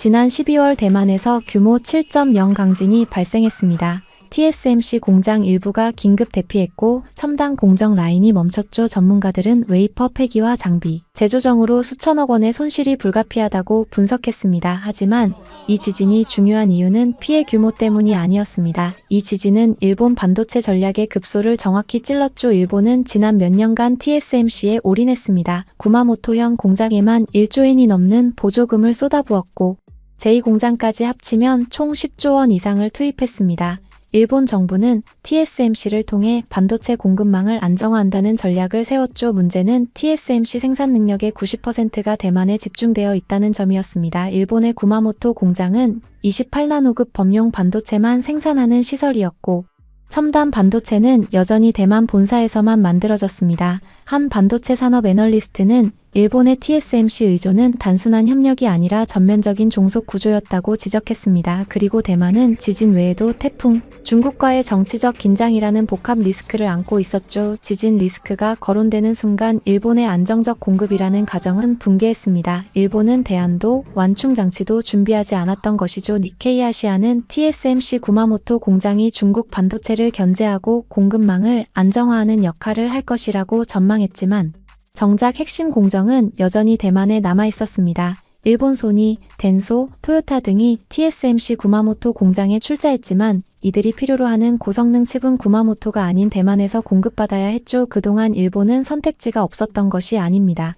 지난 12월 대만에서 규모 7.0 강진이 발생했습니다. TSMC 공장 일부가 긴급 대피했고 첨단 공정 라인이 멈췄죠. 전문가들은 웨이퍼 폐기와 장비, 재조정으로 수천억 원의 손실이 불가피하다고 분석했습니다. 하지만 이 지진이 중요한 이유는 피해 규모 때문이 아니었습니다. 이 지진은 일본 반도체 전략의 급소를 정확히 찔렀죠. 일본은 지난 몇 년간 TSMC에 올인했습니다. 구마모토형 공장에만 1조엔이 넘는 보조금을 쏟아부었고 제2공장까지 합치면 총 10조 원 이상을 투입했습니다. 일본 정부는 TSMC를 통해 반도체 공급망을 안정화한다는 전략을 세웠죠. 문제는 TSMC 생산 능력의 90%가 대만에 집중되어 있다는 점이었습니다. 일본의 구마모토 공장은 28나노급 범용 반도체만 생산하는 시설이었고 첨단 반도체는 여전히 대만 본사에서만 만들어졌습니다. 한 반도체 산업 애널리스트는 일본의 TSMC 의존은 단순한 협력이 아니라 전면적인 종속 구조였다고 지적했습니다. 그리고 대만은 지진 외에도 태풍, 중국과의 정치적 긴장이라는 복합 리스크를 안고 있었죠. 지진 리스크가 거론되는 순간 일본의 안정적 공급이라는 가정은 붕괴했습니다. 일본은 대안도 완충 장치도 준비하지 않았던 것이죠. 니케이 아시아는 TSMC 구마모토 공장이 중국 반도체를 견제하고 공급망을 안정화하는 역할을 할 것이라고 전망했지만 정작 핵심 공정은 여전히 대만에 남아 있었습니다. 일본 소니, 덴소, 토요타 등이 TSMC 구마모토 공장에 출자했지만 이들이 필요로 하는 고성능 칩은 구마모토가 아닌 대만에서 공급받아야 했죠. 그동안 일본은 선택지가 없었던 것이 아닙니다.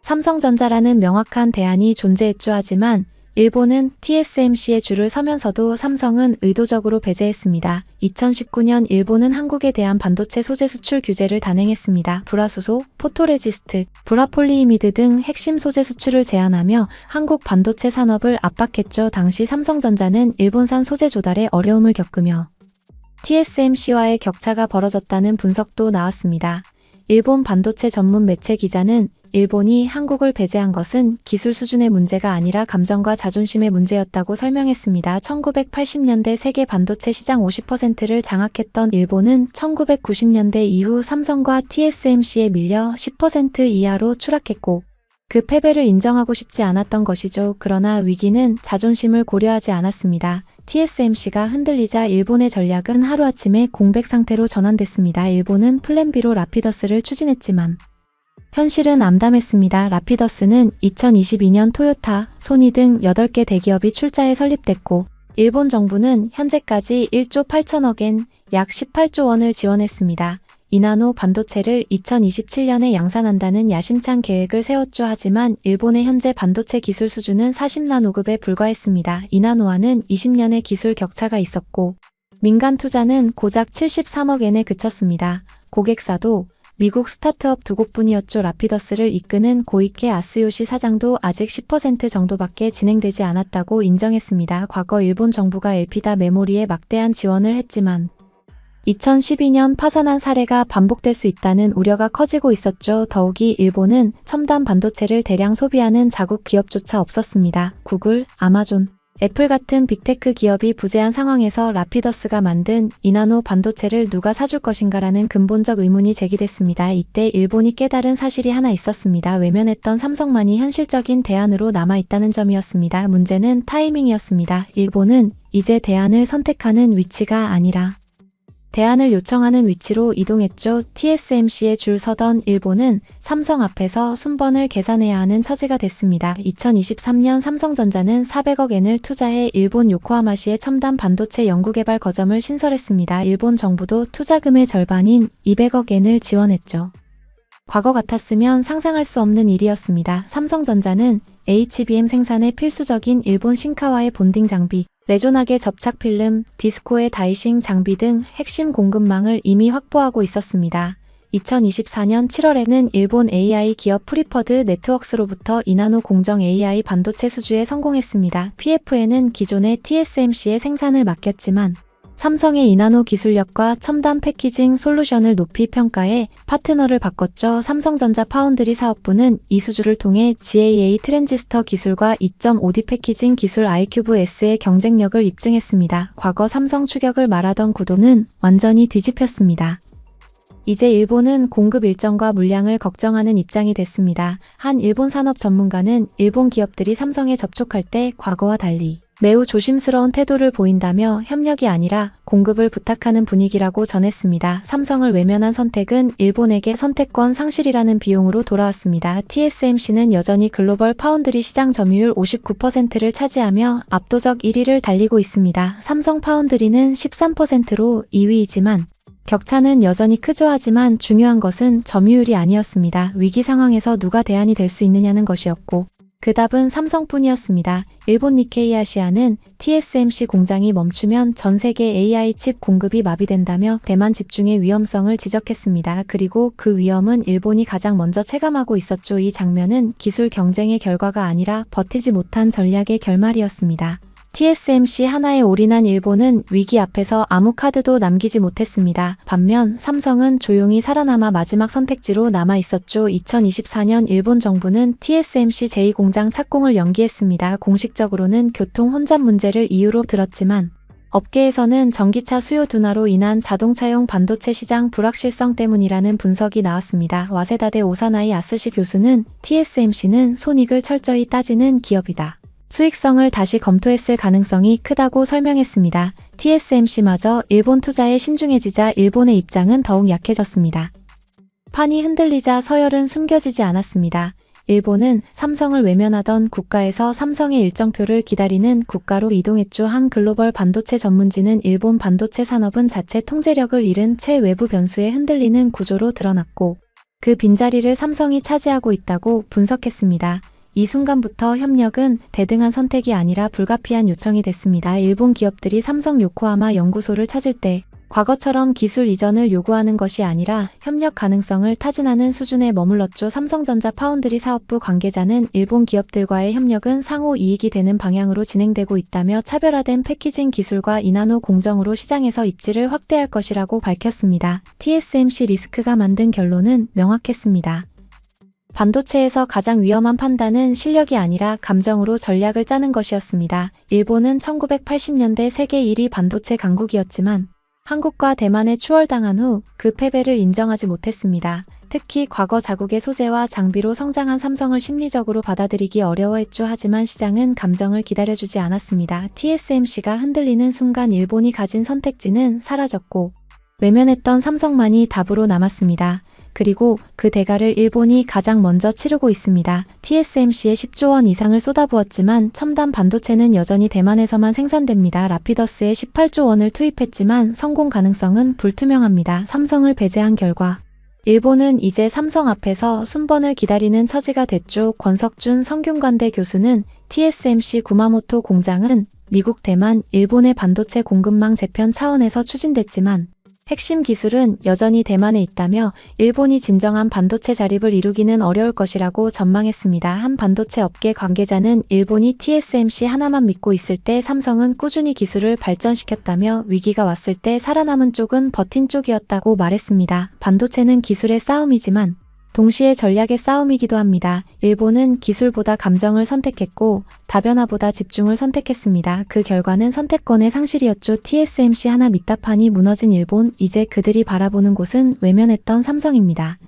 삼성전자라는 명확한 대안이 존재했죠. 하지만 일본은 TSMC의 줄을 서면서도 삼성은 의도적으로 배제했습니다. 2019년 일본은 한국에 대한 반도체 소재 수출 규제를 단행했습니다. 불화수소, 포토레지스트, 불화폴리이미드 등 핵심 소재 수출을 제한하며 한국 반도체 산업을 압박했죠. 당시 삼성전자는 일본산 소재 조달에 어려움을 겪으며 TSMC와의 격차가 벌어졌다는 분석도 나왔습니다. 일본 반도체 전문 매체 기자는 일본이 한국을 배제한 것은 기술 수준의 문제가 아니라 감정과 자존심의 문제였다고 설명했습니다. 1980년대 세계 반도체 시장 50%를 장악했던 일본은 1990년대 이후 삼성과 TSMC에 밀려 10% 이하로 추락했고 그 패배를 인정하고 싶지 않았던 것이죠. 그러나 위기는 자존심을 고려하지 않았습니다. TSMC가 흔들리자 일본의 전략은 하루아침에 공백 상태로 전환됐습니다. 일본은 플랜 B로 라피더스를 추진했지만 현실은 암담했습니다. 라피더스는 2022년 토요타, 소니 등 8개 대기업이 출자해 설립됐고 일본 정부는 현재까지 1조 8천억엔 약 18조 원을 지원했습니다. 2나노 반도체를 2027년에 양산한다는 야심찬 계획을 세웠죠. 하지만 일본의 현재 반도체 기술 수준은 40나노급에 불과했습니다. 2나노와는 20년의 기술 격차가 있었고 민간 투자는 고작 73억엔에 그쳤습니다. 고객사도 미국 스타트업 2곳뿐이었죠. 라피더스를 이끄는 고이케 아스요시 사장도 아직 10% 정도밖에 진행되지 않았다고 인정했습니다. 과거 일본 정부가 엘피다 메모리에 막대한 지원을 했지만 2012년 파산한 사례가 반복될 수 있다는 우려가 커지고 있었죠. 더욱이 일본은 첨단 반도체를 대량 소비하는 자국 기업조차 없었습니다. 구글, 아마존, 애플 같은 빅테크 기업이 부재한 상황에서 라피더스가 만든 2나노 반도체를 누가 사줄 것인가라는 근본적 의문이 제기됐습니다. 이때 일본이 깨달은 사실이 하나 있었습니다. 외면했던 삼성만이 현실적인 대안으로 남아있다는 점이었습니다. 문제는 타이밍이었습니다. 일본은 이제 대안을 선택하는 위치가 아니라 대안을 요청하는 위치로 이동했죠. TSMC에 줄 서던 일본은 삼성 앞에서 순번을 계산해야 하는 처지가 됐습니다. 2023년 삼성전자는 400억엔을 투자해 일본 요코하마시의 첨단 반도체 연구개발 거점을 신설했습니다. 일본 정부도 투자금의 절반인 200억엔을 지원했죠. 과거 같았으면 상상할 수 없는 일이었습니다. 삼성전자는 HBM 생산에 필수적인 일본 신카와의 본딩 장비, 레조나계 접착 필름, 디스코의 다이싱 장비 등 핵심 공급망을 이미 확보하고 있었습니다. 2024년 7월에는 일본 AI 기업 프리퍼드 네트웍스로부터 2나노 공정 AI 반도체 수주에 성공했습니다. PF에는 기존의 TSMC의 생산을 맡겼지만 삼성의 2나노 기술력과 첨단 패키징 솔루션을 높이 평가해 파트너를 바꿨죠. 삼성전자 파운드리 사업부는 이 수주를 통해 GAA 트랜지스터 기술과 2.5D 패키징 기술 아이큐브 S의 경쟁력을 입증했습니다. 과거 삼성 추격을 말하던 구도는 완전히 뒤집혔습니다. 이제 일본은 공급 일정과 물량을 걱정하는 입장이 됐습니다. 한 일본 산업 전문가는 일본 기업들이 삼성에 접촉할 때 과거와 달리 매우 조심스러운 태도를 보인다며 협력이 아니라 공급을 부탁하는 분위기라고 전했습니다. 삼성을 외면한 선택은 일본에게 선택권 상실이라는 비용으로 돌아왔습니다. TSMC는 여전히 글로벌 파운드리 시장 점유율 59%를 차지하며 압도적 1위를 달리고 있습니다. 삼성 파운드리는 13%로 2위이지만 격차는 여전히 크죠. 하지만 중요한 것은 점유율이 아니었습니다. 위기 상황에서 누가 대안이 될 수 있느냐는 것이었고 그 답은 삼성뿐이었습니다. 일본 니케이 아시아는 TSMC 공장이 멈추면 전 세계 AI 칩 공급이 마비된다며 대만 집중의 위험성을 지적했습니다. 그리고 그 위험은 일본이 가장 먼저 체감하고 있었죠. 이 장면은 기술 경쟁의 결과가 아니라 버티지 못한 전략의 결말이었습니다. TSMC 하나에 올인한 일본은 위기 앞에서 아무 카드도 남기지 못했습니다. 반면 삼성은 조용히 살아남아 마지막 선택지로 남아 있었죠. 2024년 일본 정부는 TSMC 제2공장 착공을 연기했습니다. 공식적으로는 교통 혼잡 문제를 이유로 들었지만 업계에서는 전기차 수요 둔화로 인한 자동차용 반도체 시장 불확실성 때문이라는 분석이 나왔습니다. 와세다대 오사나이 아스시 교수는 TSMC는 손익을 철저히 따지는 기업이다. 수익성을 다시 검토했을 가능성이 크다고 설명했습니다. TSMC마저 일본 투자에 신중해지자 일본의 입장은 더욱 약해졌습니다. 판이 흔들리자 서열은 숨겨지지 않았습니다. 일본은 삼성을 외면하던 국가에서 삼성의 일정표를 기다리는 국가로 이동했죠. 한 글로벌 반도체 전문지는 일본 반도체 산업은 자체 통제력을 잃은 채 외부 변수에 흔들리는 구조로 드러났고 그 빈자리를 삼성이 차지하고 있다고 분석했습니다. 이 순간부터 협력은 대등한 선택이 아니라 불가피한 요청이 됐습니다. 일본 기업들이 삼성 요코하마 연구소를 찾을 때 과거처럼 기술 이전을 요구하는 것이 아니라 협력 가능성을 타진하는 수준에 머물렀죠. 삼성전자 파운드리 사업부 관계자는 일본 기업들과의 협력은 상호 이익이 되는 방향으로 진행되고 있다며 차별화된 패키징 기술과 이나노 공정으로 시장에서 입지를 확대할 것이라고 밝혔습니다. TSMC 리스크가 만든 결론은 명확했습니다. 반도체에서 가장 위험한 판단은 실력이 아니라 감정으로 전략을 짜는 것이었습니다. 일본은 1980년대 세계 1위 반도체 강국이었지만 한국과 대만에 추월당한 후 그 패배를 인정하지 못했습니다. 특히 과거 자국의 소재와 장비로 성장한 삼성을 심리적으로 받아들이기 어려워했죠. 하지만 시장은 감정을 기다려주지 않았습니다. TSMC가 흔들리는 순간 일본이 가진 선택지는 사라졌고 외면했던 삼성만이 답으로 남았습니다. 그리고 그 대가를 일본이 가장 먼저 치르고 있습니다. TSMC에 10조 원 이상을 쏟아부었지만 첨단 반도체는 여전히 대만에서만 생산됩니다. 라피더스에 18조 원을 투입했지만 성공 가능성은 불투명합니다. 삼성을 배제한 결과 일본은 이제 삼성 앞에서 순번을 기다리는 처지가 됐죠. 권석준 성균관대 교수는 TSMC 구마모토 공장은 미국, 대만, 일본의 반도체 공급망 재편 차원에서 추진됐지만 핵심 기술은 여전히 대만에 있다며 일본이 진정한 반도체 자립을 이루기는 어려울 것이라고 전망했습니다. 한 반도체 업계 관계자는 일본이 TSMC 하나만 믿고 있을 때 삼성은 꾸준히 기술을 발전시켰다며 위기가 왔을 때 살아남은 쪽은 버틴 쪽이었다고 말했습니다. 반도체는 기술의 싸움이지만 동시에 전략의 싸움이기도 합니다. 일본은 기술보다 감정을 선택했고 다변화보다 집중을 선택했습니다. 그 결과는 선택권의 상실이었죠. TSMC 하나 밑다판이 무너진 일본, 이제 그들이 바라보는 곳은 외면했던 삼성입니다.